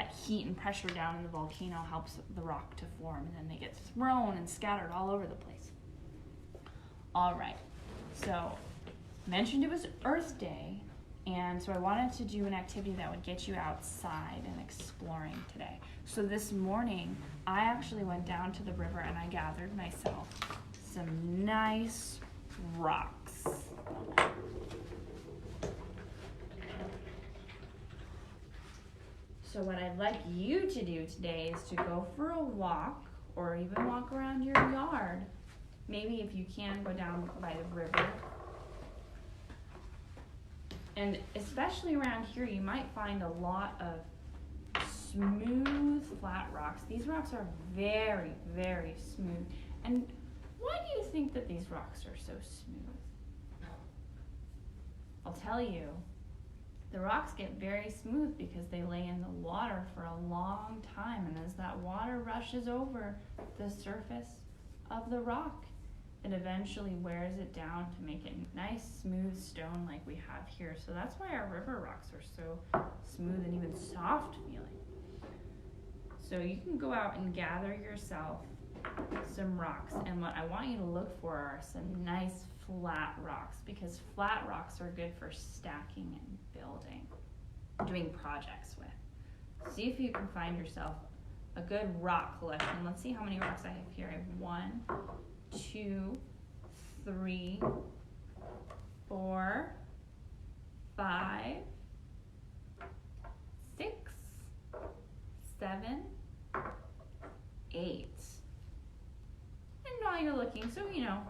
that heat and pressure down in the volcano helps the rock to form, and then they get thrown and scattered all over the place. All right, so mentioned it was Earth Day, and so I wanted to do an activity that would get you outside and exploring today. So this morning, I actually went down to the river and I gathered myself some nice rocks. So what I'd like you to do today is to go for a walk, or even walk around your yard. Maybe if you can, go down by the river. And especially around here, you might find a lot of smooth, flat rocks. These rocks are very, very smooth. And why do you think that these rocks are so smooth? I'll tell you, the rocks get very smooth because they lay in the water for a long time. And as that water rushes over the surface of the rock, it eventually wears it down to make it nice, smooth stone like we have here. So that's why our river rocks are so smooth and even soft feeling. So you can go out and gather yourself some rocks. And what I want you to look for are some nice flat rocks, because flat rocks are good for stacking and building, doing projects with. See if you can find yourself a good rock collection. Let's see how many rocks I have here. I have 1, 2, 3, 4, 5, 6, 7, 8. And while you're looking, so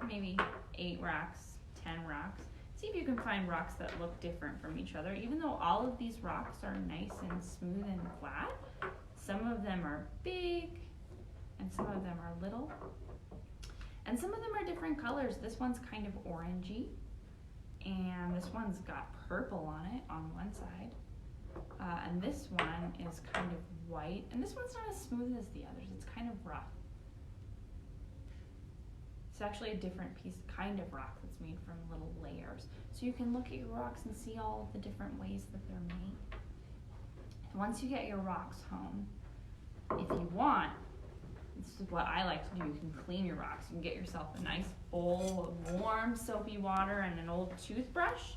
maybe 8 rocks, 10 rocks. See if you can find rocks that look different from each other. Even though all of these rocks are nice and smooth and flat, some of them are big and some of them are little. And some of them are different colors. This one's kind of orangey, and this one's got purple on it on one side. And this one is kind of white, and this one's not as smooth as the others. It's kind of rough. It's actually a different kind of rock that's made from little layers. So you can look at your rocks and see all of the different ways that they're made. And once you get your rocks home, if you want, this is what I like to do, you can clean your rocks. You can get yourself a nice bowl of warm soapy water and an old toothbrush.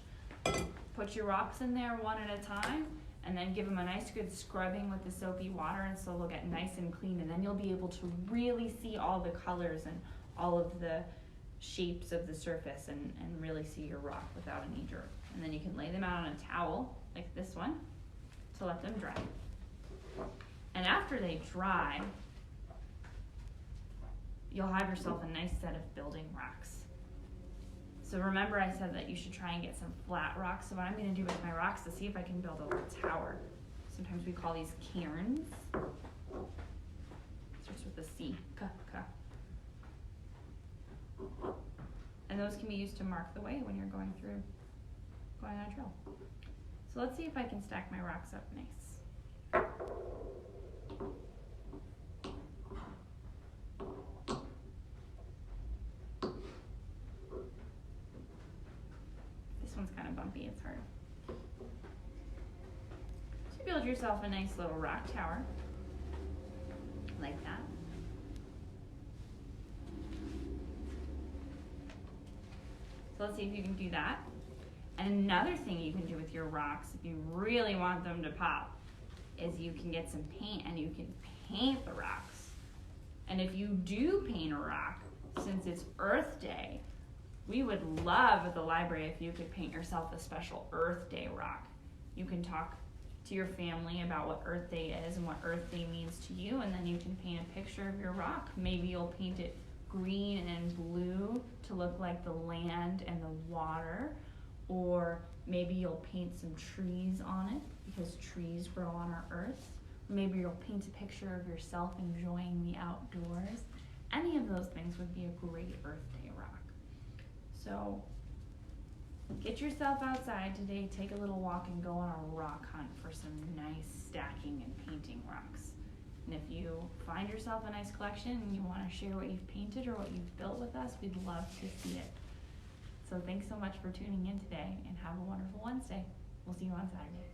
Put your rocks in there one at a time, and then give them a nice good scrubbing with the soapy water, and so they'll get nice and clean, and then you'll be able to really see all the colors and all of the shapes of the surface and really see your rock without any dirt. And then you can lay them out on a towel, like this one, to let them dry. And after they dry, you'll have yourself a nice set of building rocks. So remember I said that you should try and get some flat rocks. So what I'm going to do with my rocks is see if I can build a little tower. Sometimes we call these cairns. Starts with a C. And those can be used to mark the way when you're going on a trail. So let's see if I can stack my rocks up nice. This one's kind of bumpy, it's hard. So build yourself a nice little rock tower, like that. So let's see if you can do that. And another thing you can do with your rocks, if you really want them to pop, is you can get some paint and you can paint the rocks. And if you do paint a rock, since it's Earth Day, we would love at the library if you could paint yourself a special Earth Day rock. You can talk to your family about what Earth Day is and what Earth Day means to you, and then you can paint a picture of your rock. Maybe you'll paint it green and blue to look like the land and the water, or maybe you'll paint some trees on it because trees grow on our earth. Maybe you'll paint a picture of yourself enjoying the outdoors. Any of those things would be a great Earth Day rock. So get yourself outside today, take a little walk, and go on a rock hunt for some nice stacking and painting rocks. And if you find yourself a nice collection and you want to share what you've painted or what you've built with us, we'd love to see it. So thanks so much for tuning in today, and have a wonderful Wednesday. We'll see you on Saturday.